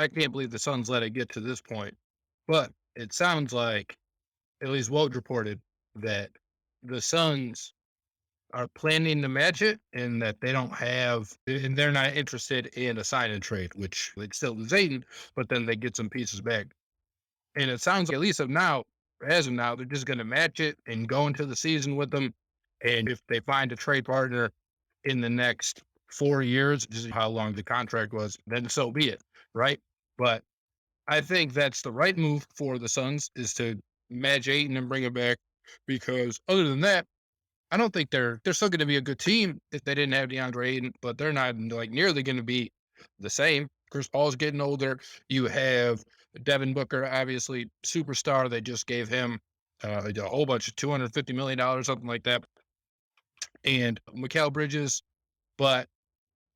I can't believe the Suns let it get to this point. But it sounds like, at least Woj reported, that the Suns are planning to match it and that they don't have, and they're not interested in a sign and trade, which they'd still lose Ayton, but then they get some pieces back. And it sounds like, at least of now, as of now, they're just going to match it and go into the season with them. And if they find a trade partner in the next 4 years, just how long the contract was, then so be it. Right. But I think that's the right move for the Suns, is to match Ayton and bring it back, because other than that, I don't think they're still going to be a good team if they didn't have DeAndre Ayton, but they're not like nearly going to be the same. Chris Paul's getting older. You have Devin Booker, obviously superstar. They just gave him a whole bunch of $250 million, something like that, and Mikal Bridges. But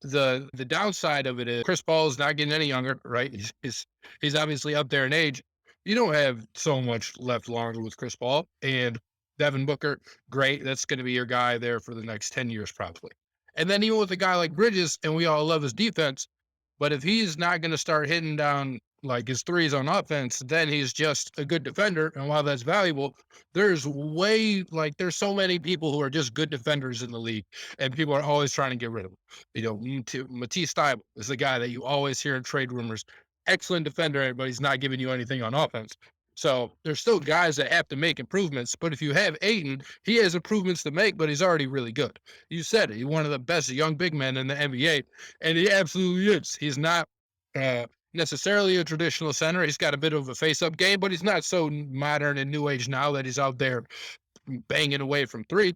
the downside of it is Chris Paul's not getting any younger, right? He's obviously up there in age. You don't have so much left longer with Chris Paul, and Devin Booker, great. That's going to be your guy there for the next 10 years, probably. And then even with a guy like Bridges, and we all love his defense, but if he's not going to start hitting down like his threes on offense, then he's just a good defender. And while that's valuable, there's so many people who are just good defenders in the league, and people are always trying to get rid of them. Matisse Thybulle is the guy that you always hear in trade rumors. Excellent defender, but he's not giving you anything on offense. So there's still guys that have to make improvements. But if you have Ayton, he has improvements to make, but he's already really good. You said it. He's one of the best young big men in the NBA, and he absolutely is. He's not necessarily a traditional center. He's got a bit of a face-up game, but he's not so modern and new age now that he's out there banging away from three.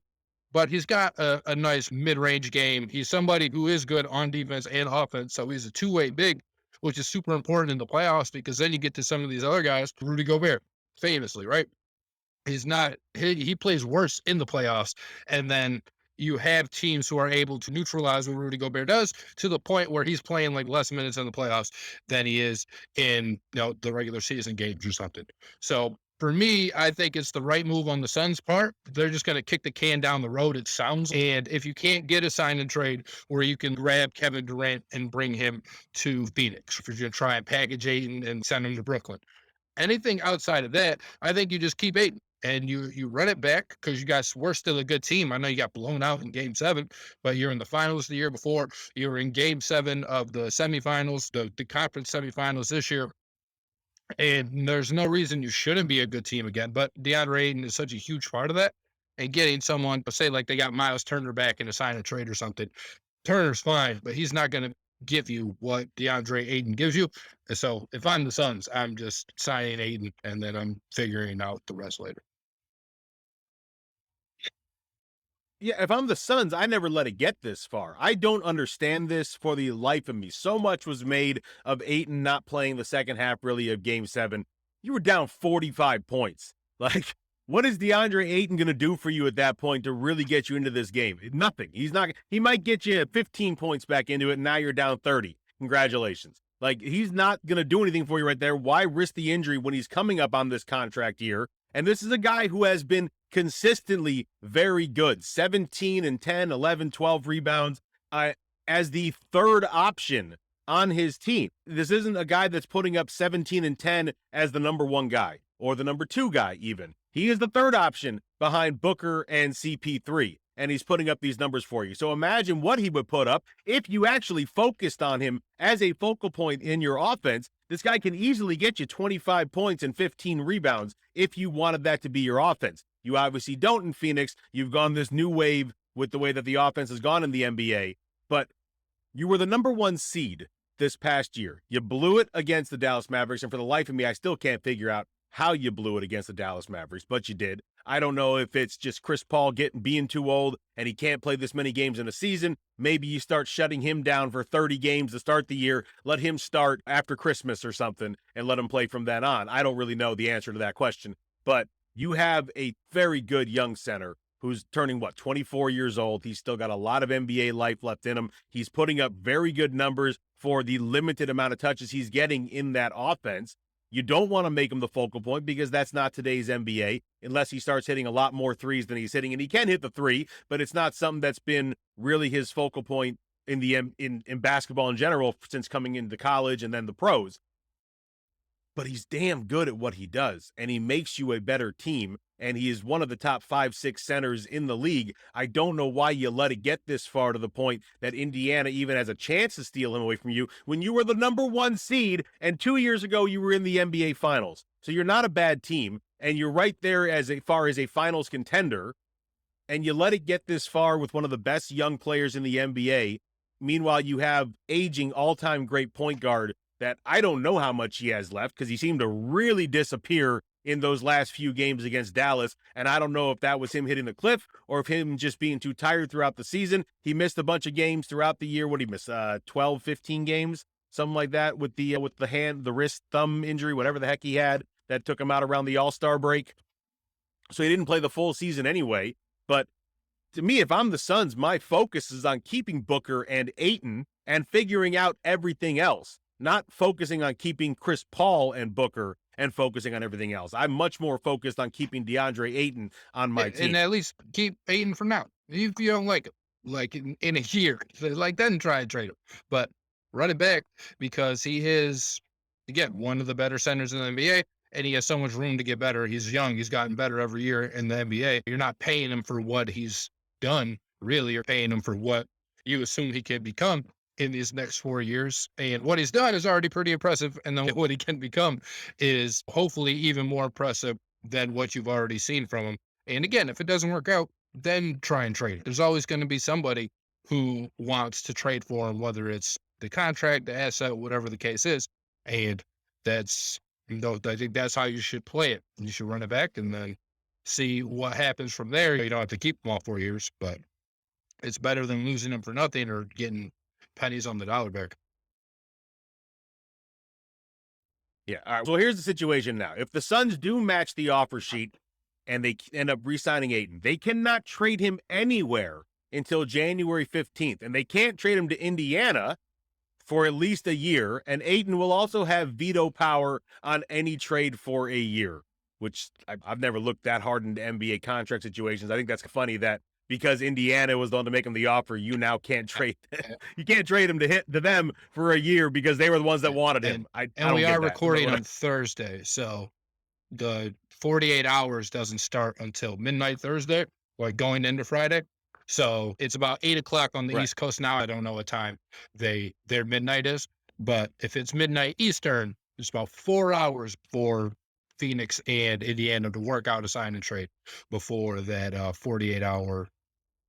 But he's got a nice mid-range game. He's somebody who is good on defense and offense, so he's a two-way big, which is super important in the playoffs, because then you get to some of these other guys. Rudy Gobert, famously, right? He plays worse in the playoffs, and then you have teams who are able to neutralize what Rudy Gobert does, to the point where he's playing like less minutes in the playoffs than he is in the regular season games or something. So for me, I think it's the right move on the Suns' part. They're just going to kick the can down the road, it sounds. And if you can't get a sign and trade where you can grab Kevin Durant and bring him to Phoenix, if you're going to try and package Ayton and send him to Brooklyn, anything outside of that, I think you just keep Ayton and you run it back, because you guys were still a good team. I know you got blown out in Game 7, but you're in the finals the year before. You were in Game 7 of the semifinals, the conference semifinals this year. And there's no reason you shouldn't be a good team again. But DeAndre Ayton is such a huge part of that. And getting someone, say, like they got Miles Turner back in a sign and trade or something, Turner's fine, but he's not going to give you what DeAndre Ayton gives you. And so if I'm the Suns, I'm just signing Ayton, and then I'm figuring out the rest later. Yeah, if I'm the Suns, I never let it get this far. I don't understand this for the life of me. So much was made of Ayton not playing the second half, really, of Game 7. You were down 45 points. Like, what is DeAndre Ayton going to do for you at that point to really get you into this game? Nothing. He's not. He might get you 15 points back into it, and now you're down 30. Congratulations. Like, he's not going to do anything for you right there. Why risk the injury when he's coming up on this contract year? And this is a guy who has been consistently very good. 17 and 10, 11, 12 rebounds as the third option on his team. This isn't a guy that's putting up 17 and 10 as the number one guy or the number two guy even. He is the third option behind Booker and CP3, and he's putting up these numbers for you. So imagine what he would put up if you actually focused on him as a focal point in your offense. This guy can easily get you 25 points and 15 rebounds if you wanted that to be your offense. You obviously don't in Phoenix. You've gone this new wave with the way that the offense has gone in the NBA, but you were the number one seed this past year. You blew it against the Dallas Mavericks, and for the life of me, I still can't figure out how you blew it against the Dallas Mavericks, but you did. I don't know if it's just Chris Paul being too old and he can't play this many games in a season. Maybe you start shutting him down for 30 games to start the year, let him start after Christmas or something, and let him play from then on. I don't really know the answer to that question, but you have a very good young center who's turning, 24 years old. He's still got a lot of NBA life left in him. He's putting up very good numbers for the limited amount of touches he's getting in that offense. You don't want to make him the focal point because that's not today's NBA unless he starts hitting a lot more threes than he's hitting. And he can hit the three, but it's not something that's been really his focal point in basketball in general since coming into college and then the pros. but he's damn good at what he does, and he makes you a better team. And he is one of the top 5-6 centers in the league. I don't know why you let it get this far to the point that Indiana even has a chance to steal him away from you when you were the #1 seed, and 2 years ago you were in the NBA Finals. So you're not a bad team, and you're right there as far as a finals contender, and you let it get this far with one of the best young players in the NBA. Meanwhile, you have aging all-time great point guard that I don't know how much he has left because he seemed to really disappear in those last few games against Dallas. And I don't know if that was him hitting the cliff or if him just being too tired throughout the season. He missed a bunch of games throughout the year. What did he miss? 12, 15 games, something like that with the hand, the wrist, thumb injury, whatever the heck he had that took him out around the All-Star break. So he didn't play the full season anyway. But to me, if I'm the Suns, my focus is on keeping Booker and Ayton and figuring out everything else, not focusing on keeping Chris Paul and Booker and focusing on everything else. I'm much more focused on keeping DeAndre Ayton on my team. And at least keep Ayton for now. If you don't like him, like in a year, like then try and trade him. But run it back because he is, again, one of the better centers in the NBA, and he has so much room to get better. He's young. He's gotten better every year in the NBA. You're not paying him for what he's done, really. You're paying him for what you assume he can become in these next 4 years. And what he's done is already pretty impressive. And then what he can become is hopefully even more impressive than what you've already seen from him. And again, if it doesn't work out, then try and trade it. There's always going to be somebody who wants to trade for him, whether it's the contract, the asset, whatever the case is. And that's, I think that's how you should play it. You should run it back and then see what happens from there. You don't have to keep them all 4 years, but it's better than losing them for nothing or getting pennies on the dollar back. Yeah. All right. So here's the situation now. If the Suns do match the offer sheet and they end up re-signing Ayton, they cannot trade him anywhere until January 15th. And they can't trade him to Indiana for at least a year. And Ayton will also have veto power on any trade for a year, which I've never looked that hard into NBA contract situations. I think that's funny that because Indiana was the one to make him the offer, you now can't trade. You can't trade him to them for a year because they were the ones that wanted him. And we are recording on Thursday, so the 48 hours doesn't start until midnight Thursday, like going into Friday. So it's about 8 o'clock on the East Coast now. I don't know what time their midnight is, but if it's midnight Eastern, it's about 4 hours for Phoenix and Indiana to work out a sign and trade before that 48-hour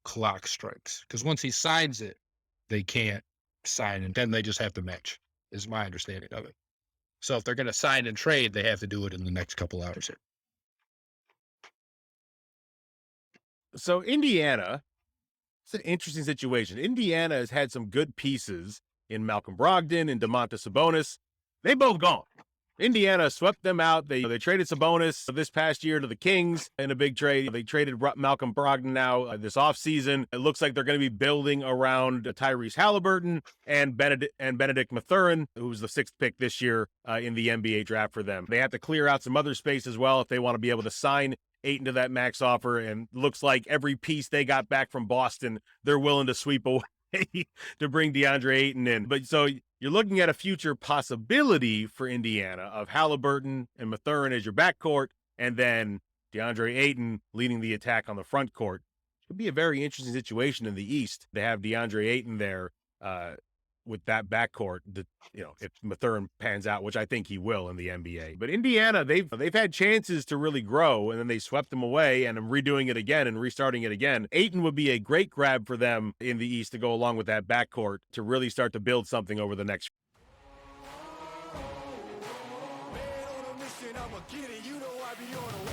clock strikes. Because once he signs it, they can't sign and then they just have to match, is my understanding of it. So if they're going to sign and trade, they have to do it in the next couple hours here. So Indiana, it's an interesting situation. Indiana has had some good pieces in Malcolm Brogdon and Domantas Sabonis. They both gone. Indiana swept them out. They traded Sabonis this past year to the Kings in a big trade. They traded Malcolm Brogdon now this offseason. It looks like they're going to be building around Tyrese Halliburton and Benedict Mathurin, who's the 6th pick this year in the NBA draft for them. They have to clear out some other space as well if they want to be able to sign Ayton to that max offer. And looks like every piece they got back from Boston, they're willing to sweep away to bring DeAndre Ayton in. But so you're looking at a future possibility for Indiana of Halliburton and Mathurin as your backcourt, and then DeAndre Ayton leading the attack on the front court. It could be a very interesting situation in the East to have DeAndre Ayton there with that backcourt. If Mathurin pans out, which I think he will in the NBA. But Indiana, they've had chances to really grow, and then they swept them away, and I'm redoing it again and restarting it again. Ayton would be a great grab for them in the East to go along with that backcourt to really start to build something over the next. Man on a mission, I'ma get it. You know I be on a